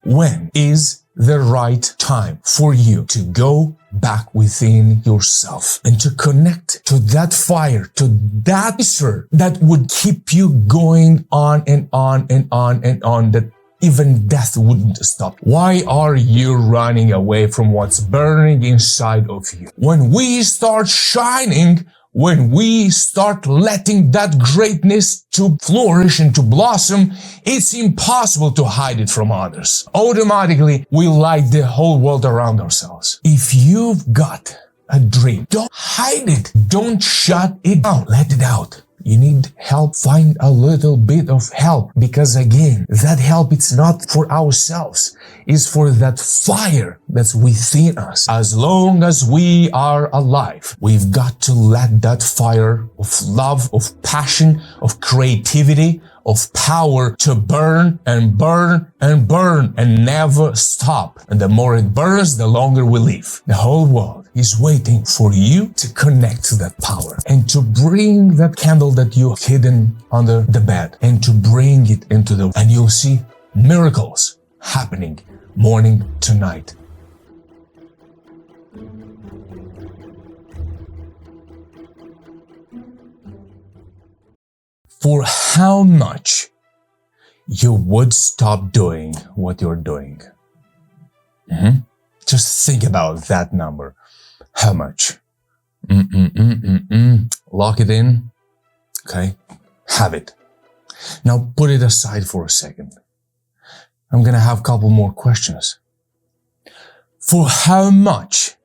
When is the right time for you to go back within yourself and to connect to that fire, to that fire that would keep you going on and on and on and on, that even death wouldn't stop? Why are you running away from what's burning inside of you? When we start shining, when we start letting that greatness to flourish and to blossom, it's impossible to hide it from others. Automatically, we light the whole world around ourselves. If you've got a dream, don't hide it. Don't shut it down. Let it out. You need help, find a little bit of help, because again, that help, it's not for ourselves. It's for that fire that's within us. As long as we are alive, we've got to let that fire of love, of passion, of creativity, of power to burn and burn and burn and never stop. And the more it burns, the longer we live. The whole world is waiting for you to connect to that power and to bring that candle that you hidden under the bed and to bring it into the, and you'll see miracles happening morning to night. For how much you would stop doing what you're doing? Just think about that number. How much? Lock it in. Okay. Have it. Now put it aside for a second. I'm gonna have a couple more questions. For how much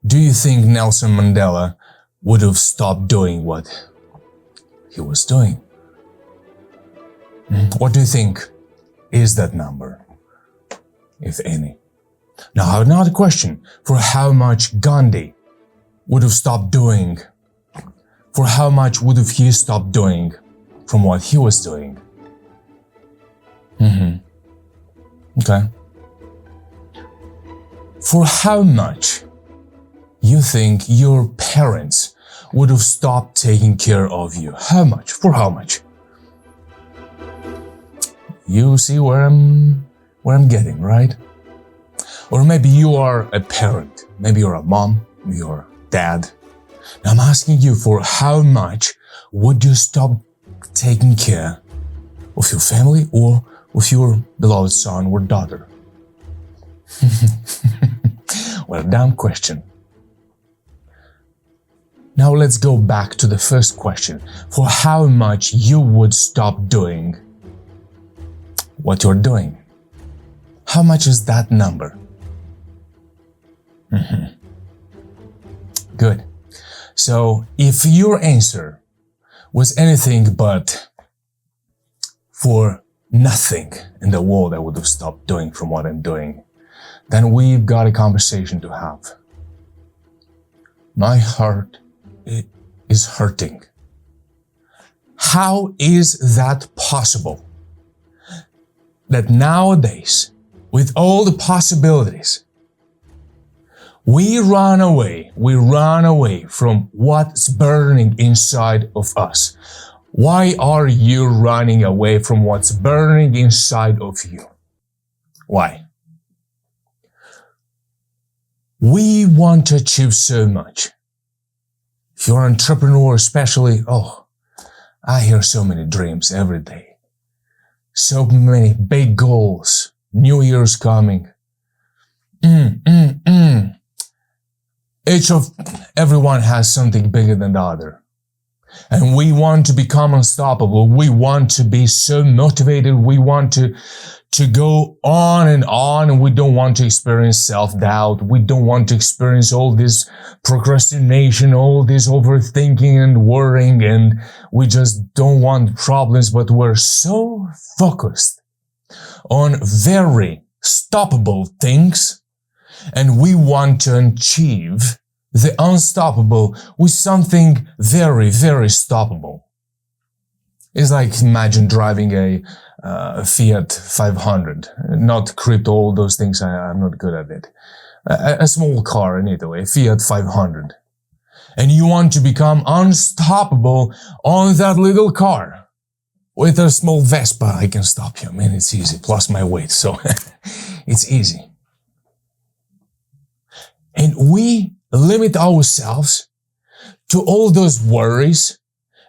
do you think Nelson Mandela would have stopped doing what he was doing? What do you think is that number, if any? Now, another question. For how much Gandhi would have stopped doing? For how much would have he stopped doing from what he was doing? Okay. For how much you think your parents would have stopped taking care of you? How much? For how much? You see where I'm getting, right? Or maybe you are a parent. Maybe you're a mom, maybe you're a dad. Now I'm asking you, for how much would you stop taking care of your family or of your beloved son or daughter? What a dumb question. Now let's go back to the first question. For how much you would stop doing what you're doing? How much is that number? Good. So if your answer was anything but for nothing in the world I would have stopped doing from what I'm doing, then we've got a conversation to have. My heart is hurting. How is that possible? That nowadays, with all the possibilities, we run away from what's burning inside of us. Why are you running away from what's burning inside of you? Why? We want to achieve so much. If you're an entrepreneur especially, I hear so many dreams every day. So many big goals. New Year's coming. Everyone has something bigger than the other. And we want to become unstoppable. We want to be so motivated. We want to go on, and we don't want to experience self-doubt. We don't want to experience all this procrastination, all this overthinking and worrying, and we just don't want problems, but we're so focused on very stoppable things, and we want to achieve the unstoppable with something very, very stoppable. It's like, imagine driving a Fiat 500, not crypto, all those things, I'm not good at it. A small car in Italy, a Fiat 500. And you want to become unstoppable on that little car. With a small Vespa, I can stop you. I mean, it's easy, plus my weight, so it's easy. And we limit ourselves to all those worries,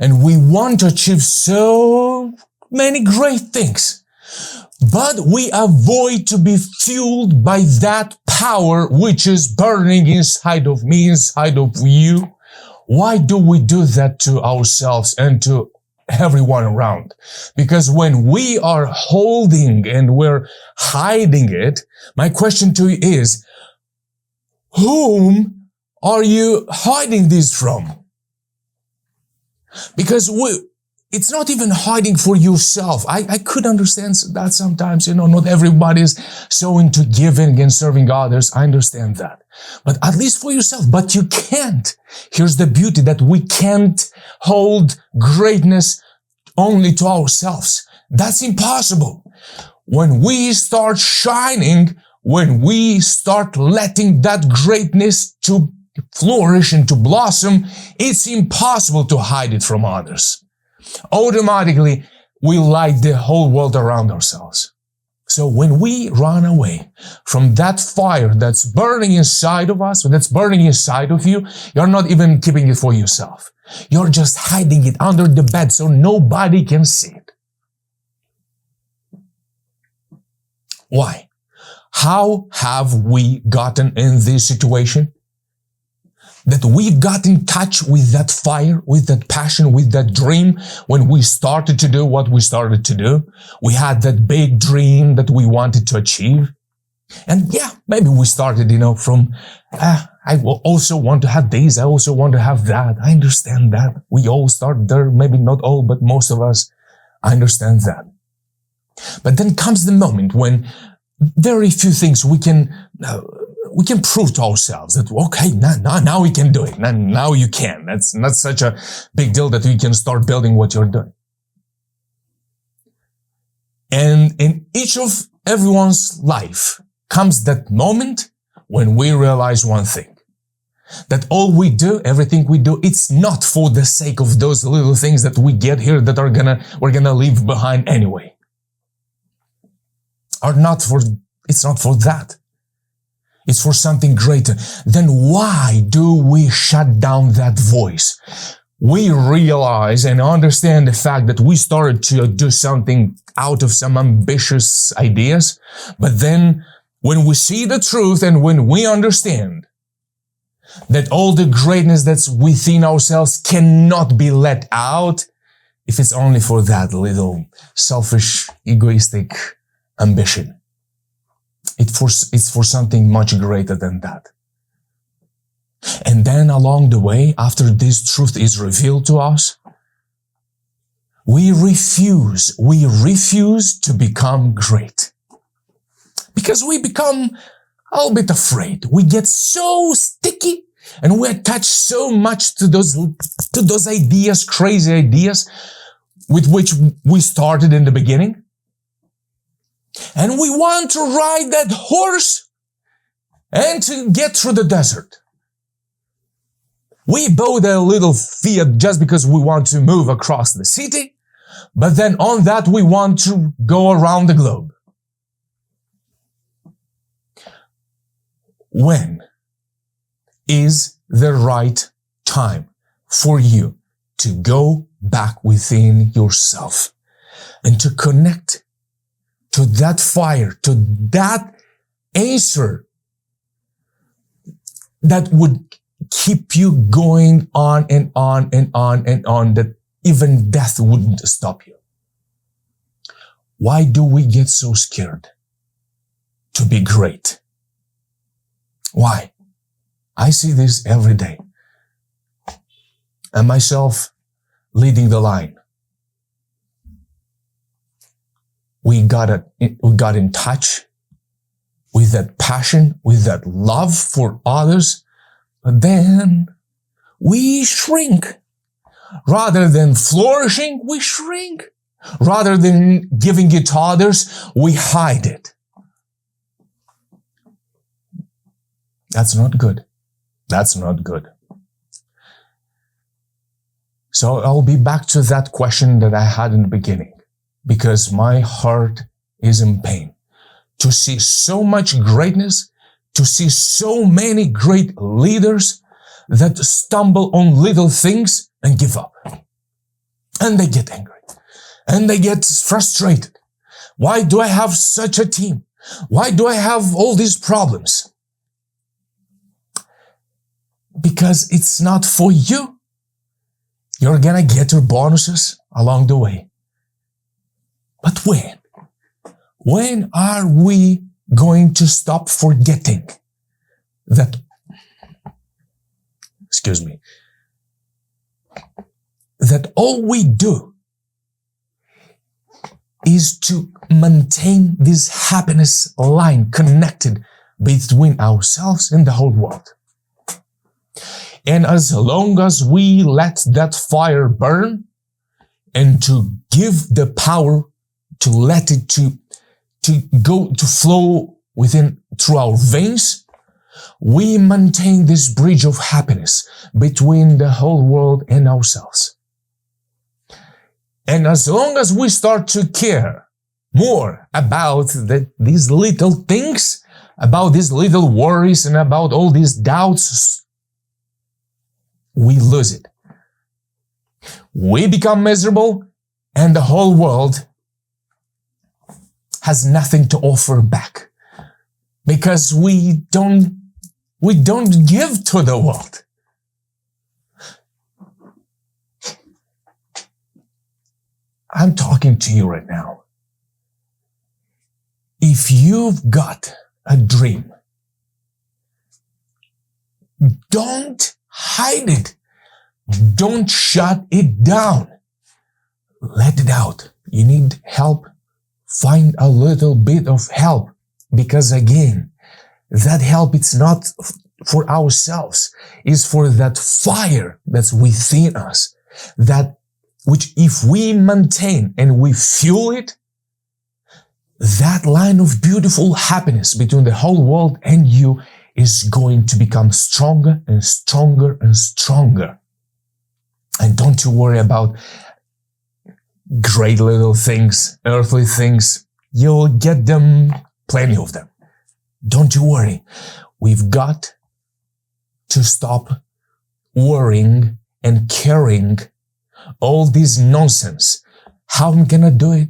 and we want to achieve so many great things. But we avoid to be fueled by that power which is burning inside of me, inside of you. Why do we do that to ourselves and to everyone around? Because when we are holding and we're hiding it, my question to you is, whom are you hiding this from? Because it's not even hiding for yourself. I could understand that sometimes, not everybody's so into giving and serving others. I understand that. But at least for yourself. But you can't. Here's the beauty, that we can't hold greatness only to ourselves. That's impossible. When we start shining, when we start letting that greatness to flourish and to blossom, it's impossible to hide it from others. Automatically, we light the whole world around ourselves. So when we run away from that fire that's burning inside of us, that's burning inside of you, you're not even keeping it for yourself. You're just hiding it under the bed so nobody can see it. Why? How have we gotten in this situation? That we've got in touch with that fire, with that passion, with that dream. When we started to do what we started to do, we had that big dream that we wanted to achieve. And yeah, maybe we started, from, I also want to have this, I also want to have that. I understand that. We all start there, maybe not all, but most of us. I understand that. But then comes the moment when very few things we can prove to ourselves that, okay, now we can do it. Now you can. That's not such a big deal that you can start building what you're doing. And in each of everyone's life comes that moment when we realize one thing, that all we do, everything we do, it's not for the sake of those little things that we get here that we're gonna leave behind anyway. It's not for that. It's for something greater. Then why do we shut down that voice? We realize and understand the fact that we started to do something out of some ambitious ideas. But then when we see the truth and when we understand that all the greatness that's within ourselves cannot be let out if it's only for that little selfish, egoistic ambition. It's for something much greater than that. And then along the way, after this truth is revealed to us, we refuse to become great. Because we become a little bit afraid. We get so sticky and we attach so much to those ideas, crazy ideas with which we started in the beginning. And we want to ride that horse and to get through the desert. We bought a little Fiat just because we want to move across the city, but then on that we want to go around the globe. When is the right time for you to go back within yourself and to connect to that fire, to that answer that would keep you going on and on and on and on, that even death wouldn't stop you? Why do we get so scared to be great? Why? I see this every day. And myself leading the line. We got in touch with that passion, with that love for others, but then we shrink. Rather than flourishing, we shrink. Rather than giving it to others, we hide it. That's not good. That's not good. So I'll be back to that question that I had in the beginning, because my heart is in pain to see so much greatness, to see so many great leaders that stumble on little things and give up. And they get angry. And they get frustrated. Why do I have such a team? Why do I have all these problems? Because it's not for you. You're gonna get your bonuses along the way. But when? When are we going to stop forgetting that, that all we do is to maintain this happiness line connected between ourselves and the whole world. And as long as we let that fire burn and to give the power to let it to flow through our veins, we maintain this bridge of happiness between the whole world and ourselves. And as long as we start to care more about these little things, about these little worries and about all these doubts, we lose it. We become miserable and the whole world has nothing to offer back because we don't give to the world. I'm talking to you right now. If you've got a dream, don't hide it. Don't shut it down. Let it out. You need help? Find a little bit of help. Because again, that help, it's not for ourselves. It's for that fire that's within us. Which if we maintain and we fuel it, that line of beautiful happiness between the whole world and you is going to become stronger and stronger and stronger. And don't you worry about great little things, earthly things. You'll get them, plenty of them. Don't you worry. We've got to stop worrying and caring all this nonsense. How I'm gonna do it?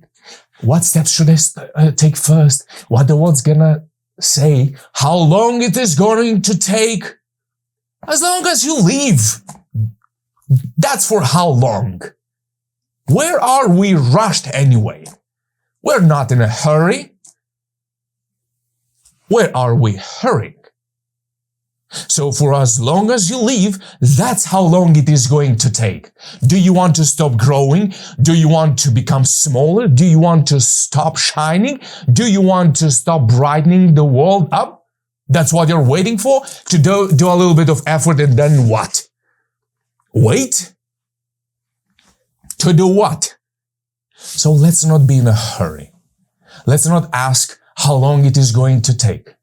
What steps should I take first? What the world's gonna say? How long it is going to take? As long as you live. That's for how long? Where are we rushed anyway? We're not in a hurry. Where are we hurrying? So for as long as you live, that's how long it is going to take. Do you want to stop growing? Do you want to become smaller? Do you want to stop shining? Do you want to stop brightening the world up? That's what you're waiting for? To do a little bit of effort and then what? Wait? To do what? So let's not be in a hurry. Let's not ask how long it is going to take.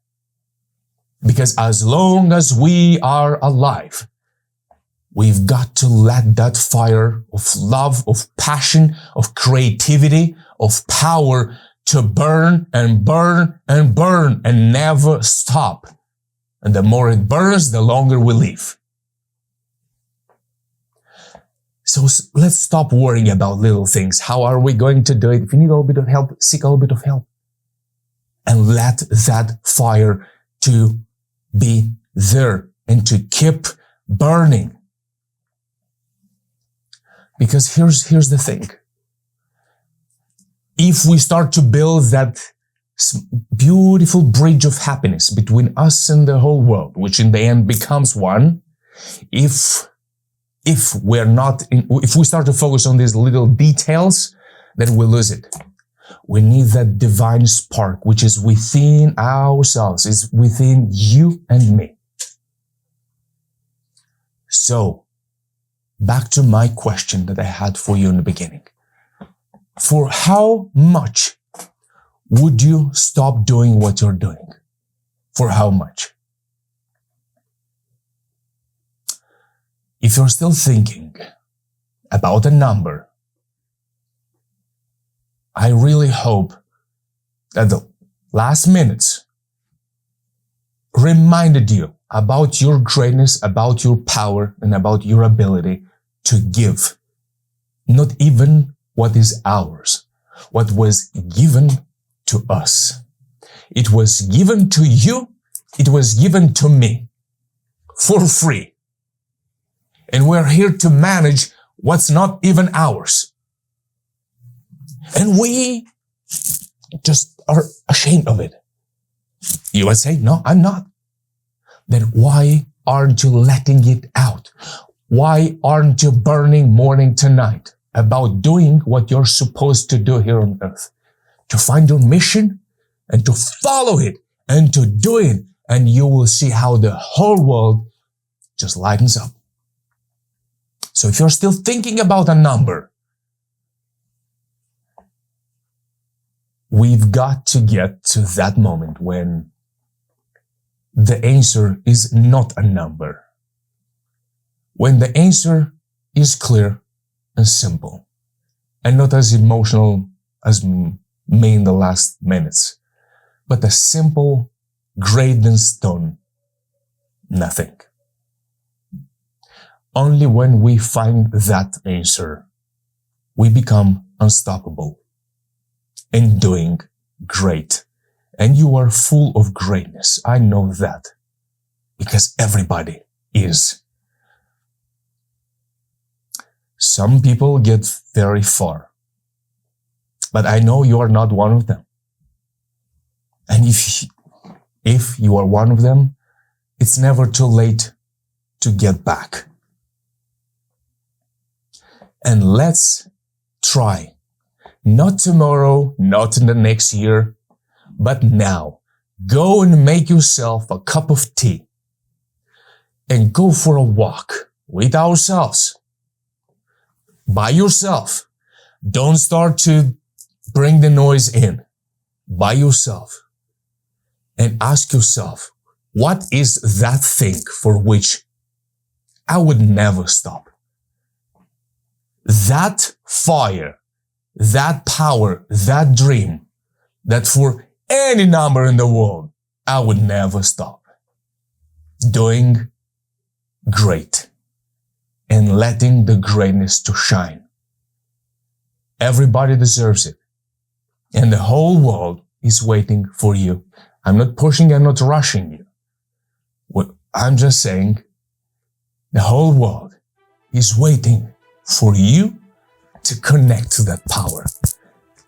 Because as long as we are alive, we've got to let that fire of love, of passion, of creativity, of power to burn and burn and burn and never stop. And the more it burns, the longer we live. So let's stop worrying about little things. How are we going to do it? If you need a little bit of help, seek a little bit of help. And let that fire to be there and to keep burning. Because here's the thing. If we start to build that beautiful bridge of happiness between us and the whole world, which in the end becomes one, if we start to focus on these little details, then we lose it. We need that divine spark, which is within ourselves, is within you and me. So, back to my question that I had for you in the beginning. For how much would you stop doing what you're doing? For how much? If you're still thinking about a number, I really hope that the last minutes reminded you about your greatness, about your power, and about your ability to give. Not even what is ours, what was given to us. It was given to you, it was given to me for free. And we're here to manage what's not even ours. And we just are ashamed of it. You would say, no, I'm not. Then why aren't you letting it out? Why aren't you burning morning to night about doing what you're supposed to do here on earth? To find your mission and to follow it and to do it, and you will see how the whole world just lightens up. So if you're still thinking about a number, we've got to get to that moment when the answer is not a number. When the answer is clear and simple and not as emotional as me in the last minutes, but a simple, graven stone, nothing. Only when we find that answer, we become unstoppable and doing great. And you are full of greatness. I know that because everybody is. Some people get very far, but I know you are not one of them. And if you are one of them, it's never too late to get back. And let's try. Not tomorrow, not in the next year, but now. Go and make yourself a cup of tea and go for a walk with ourselves. By yourself. Don't start to bring the noise in. By yourself. And ask yourself, what is that thing for which I would never stop? That fire, that power, that dream, that for any number in the world, I would never stop. Doing great and letting the greatness to shine. Everybody deserves it. And the whole world is waiting for you. I'm not pushing, I'm not rushing you. I'm just saying the whole world is waiting for you to connect to that power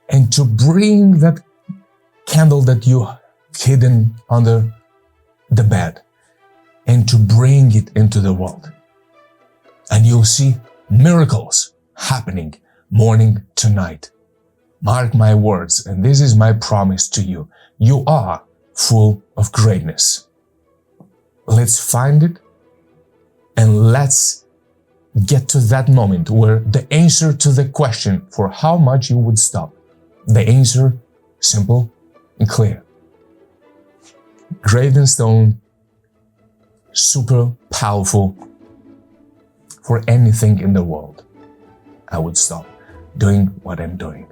and to bring that candle that you hidden under the bed and to bring it into the world. And you'll see miracles happening morning to night. Mark my words, and this is my promise to you. You are full of greatness. Let's find it and let's get to that moment where the answer to the question for how much you would stop. The answer, simple and clear. Graven stone, super powerful. For anything in the world, I would stop doing what I'm doing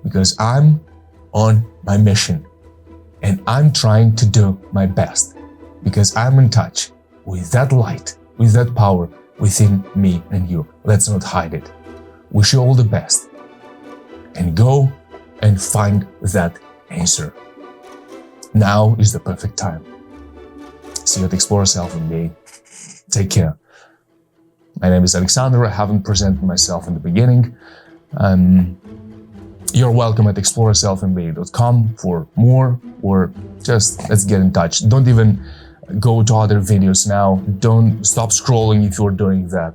because I'm on my mission and I'm trying to do my best because I'm in touch with that light, with that power within me and you. Let's not hide it. Wish you all the best and go and find that answer. Now is the perfect time. See you at Exploraself MBA. Take care. My name is Alexandr. I haven't presented myself in the beginning. You're welcome at exploraselfmba.com for more, or just let's get in touch. Don't even go to other videos now. Don't stop scrolling if you're doing that.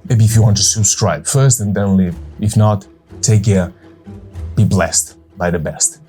Maybe if you want to subscribe first and then leave. If not, take care. Be blessed by the best.